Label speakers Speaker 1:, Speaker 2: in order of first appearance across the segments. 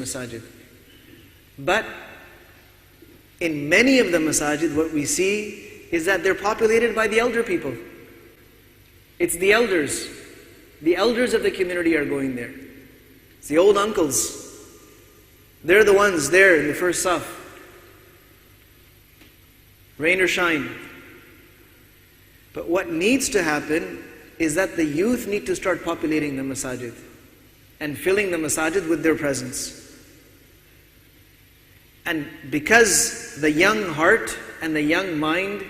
Speaker 1: masajid. But in many of the masajid, what we see is that they're populated by the elder people. It's the elders. The elders of the community are going there. It's the old uncles. They're the ones there in the first saf. Rain or shine. But what needs to happen is that the youth need to start populating the masajid and filling the masajid with their presence. And because the young heart and the young mind,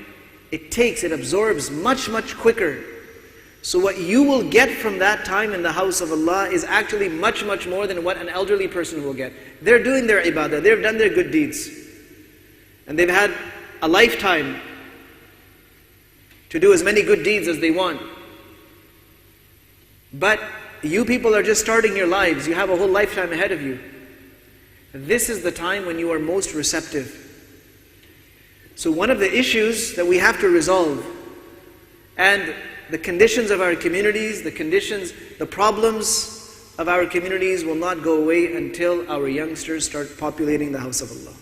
Speaker 1: it absorbs much, much quicker. So what you will get from that time in the house of Allah is actually much, much more than what an elderly person will get. They're doing their ibadah, they've done their good deeds. And they've had a lifetime to do as many good deeds as they want. But you people are just starting your lives. You have a whole lifetime ahead of you. This is the time when you are most receptive. So one of the issues that we have to resolve, and the conditions of our communities, the problems of our communities will not go away until our youngsters start populating the house of Allah.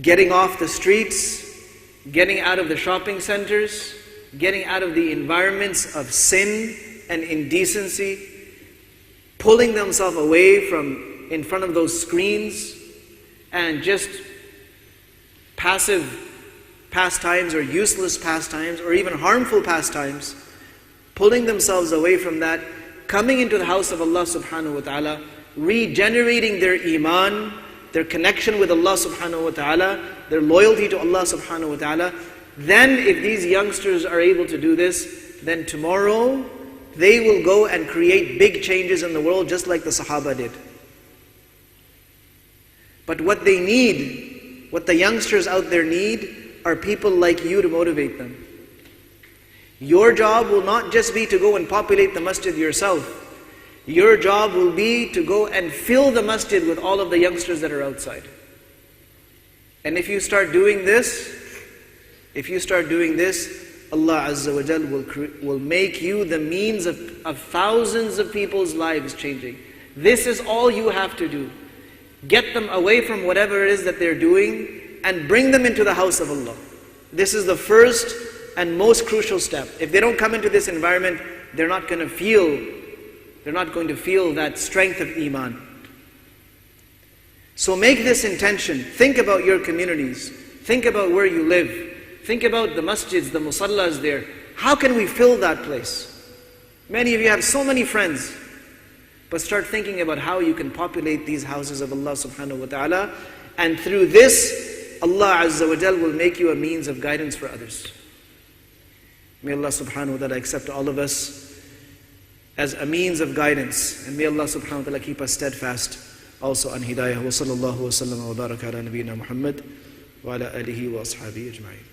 Speaker 1: Getting off the streets, getting out of the shopping centers, getting out of the environments of sin and indecency, pulling themselves away from in front of those screens and just passive pastimes or useless pastimes or even harmful pastimes, pulling themselves away from that, coming into the house of Allah subhanahu wa ta'ala, regenerating their iman, their connection with Allah subhanahu wa ta'ala, their loyalty to Allah subhanahu wa ta'ala. Then if these youngsters are able to do this, then tomorrow they will go and create big changes in the world just like the Sahaba did. But what they need, what the youngsters out there need, are people like you to motivate them. Your job will not just be to go and populate the masjid yourself. Your job will be to go and fill the masjid with all of the youngsters that are outside. And if you start doing this, Allah Azza wa Jal will make you the means of thousands of people's lives changing. This is all you have to do. Get them away from whatever it is that they're doing and bring them into the house of Allah. This is the first and most crucial step. If they don't come into this environment, they're not going to feel that strength of iman. So make this intention. Think about your communities. Think about where you live. Think about the masjids, the musallas there. How can we fill that place? Many of you have so many friends. But start thinking about how you can populate these houses of Allah subhanahu wa ta'ala. And through this, Allah Azza wa Jal will make you a means of guidance for others. May Allah subhanahu wa ta'ala accept all of us as a means of guidance. And may Allah subhanahu wa ta'ala keep us steadfast also on hidayah. Wa sallallahu wa sallam wa baraka ala nabiyyina Muhammad wa ala alihi wa ashabihi ajma'in.